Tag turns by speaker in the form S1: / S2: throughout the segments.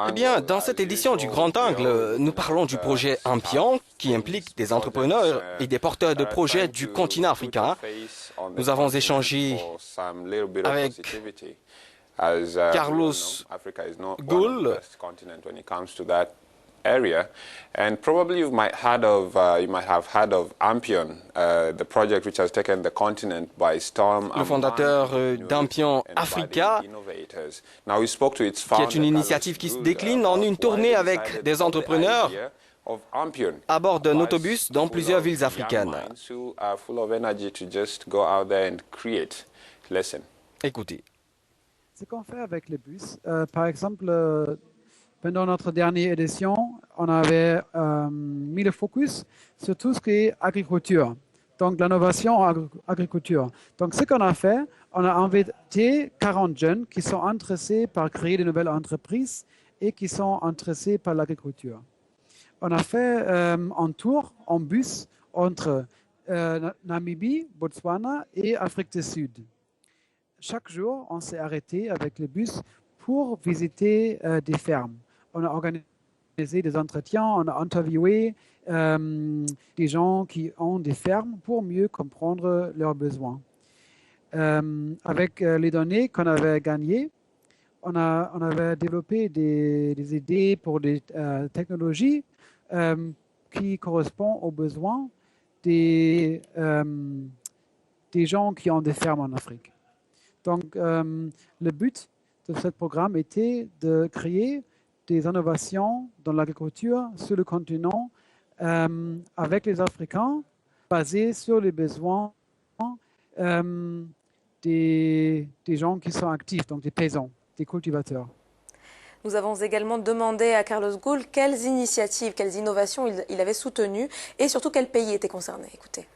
S1: Eh bien, dans cette édition du Grand Angle, nous parlons du projet Ampion, qui implique des entrepreneurs et des porteurs de projets du continent africain. Nous avons échangé avec Carlos Gould,
S2: area, and probably you might have heard of Ampion, the project which has taken the continent by storm.
S1: le fondateur d'Ampion Africa,
S2: Now we spoke to its founder,
S1: qui est une initiative qui se décline en une tournée avec des entrepreneurs à bord d'un autobus dans plusieurs villes africaines. Écoutez.
S3: Ce qu'on fait avec les bus, par exemple, pendant notre dernière édition, on avait mis le focus sur tout ce qui est agriculture, donc l'innovation en agriculture. Donc ce qu'on a fait, on a invité 40 jeunes qui sont intéressés par créer de nouvelles entreprises et qui sont intéressés par l'agriculture. On a fait un tour en bus entre Namibie, Botswana et Afrique du Sud. Chaque jour, on s'est arrêté avec les bus pour visiter des fermes. On a organisé des entretiens, on a interviewé des gens qui ont des fermes pour mieux comprendre leurs besoins. Avec les données qu'on avait gagnées, on avait développé des idées pour des technologies qui correspondent aux besoins des gens qui ont des fermes en Afrique. Donc, le but de ce programme était de créer des innovations dans l'agriculture sur le continent avec les Africains, basées sur les besoins des gens qui sont actifs, donc des paysans, des cultivateurs.
S4: Nous avons également demandé à Carlos Gould quelles initiatives, quelles innovations il avait soutenues et surtout quels pays étaient concernés. Écoutez.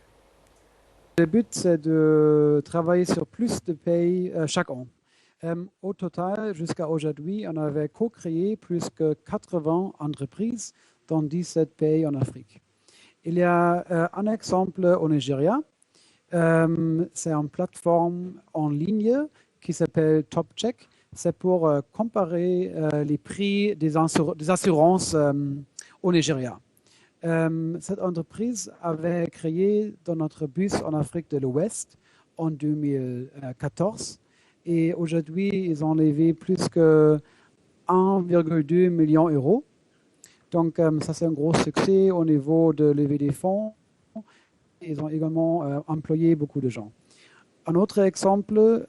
S3: Le but, c'est de travailler sur plus de pays chaque an. Au total, jusqu'à aujourd'hui, on avait co-créé plus que 80 entreprises dans 17 pays en Afrique. Il y a un exemple au Nigeria. C'est une plateforme en ligne qui s'appelle TopCheck. C'est pour comparer les prix des assurances au Nigeria. Cette entreprise avait créé dans notre bus en Afrique de l'Ouest en 2014. Et aujourd'hui, ils ont levé plus que 1,2 million d'euros. Donc, ça, c'est un gros succès au niveau de lever des fonds. Ils ont également employé beaucoup de gens. Un autre exemple,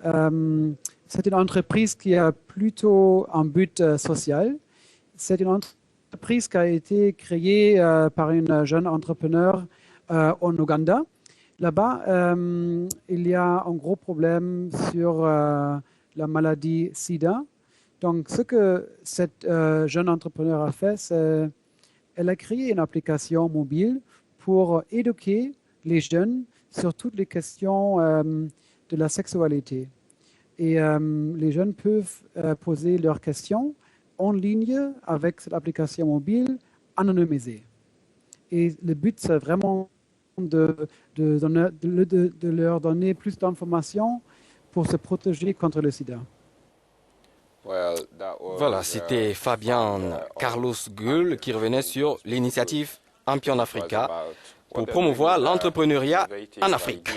S3: c'est une entreprise qui a plutôt un but social. C'est une entreprise qui a été créée par une jeune entrepreneur en Ouganda. Là-bas, il y a un gros problème sur la maladie SIDA. Donc, ce que cette jeune entrepreneur a fait, c'est qu'elle a créé une application mobile pour éduquer les jeunes sur toutes les questions de la sexualité. Et les jeunes peuvent poser leurs questions en ligne avec cette application mobile anonymisée. Et le but, c'est vraiment de leur donner plus d'informations pour se protéger contre le sida.
S1: Voilà, c'était Fabian Carlos Gould qui revenait sur l'initiative Ampion Africa pour promouvoir l'entrepreneuriat en Afrique.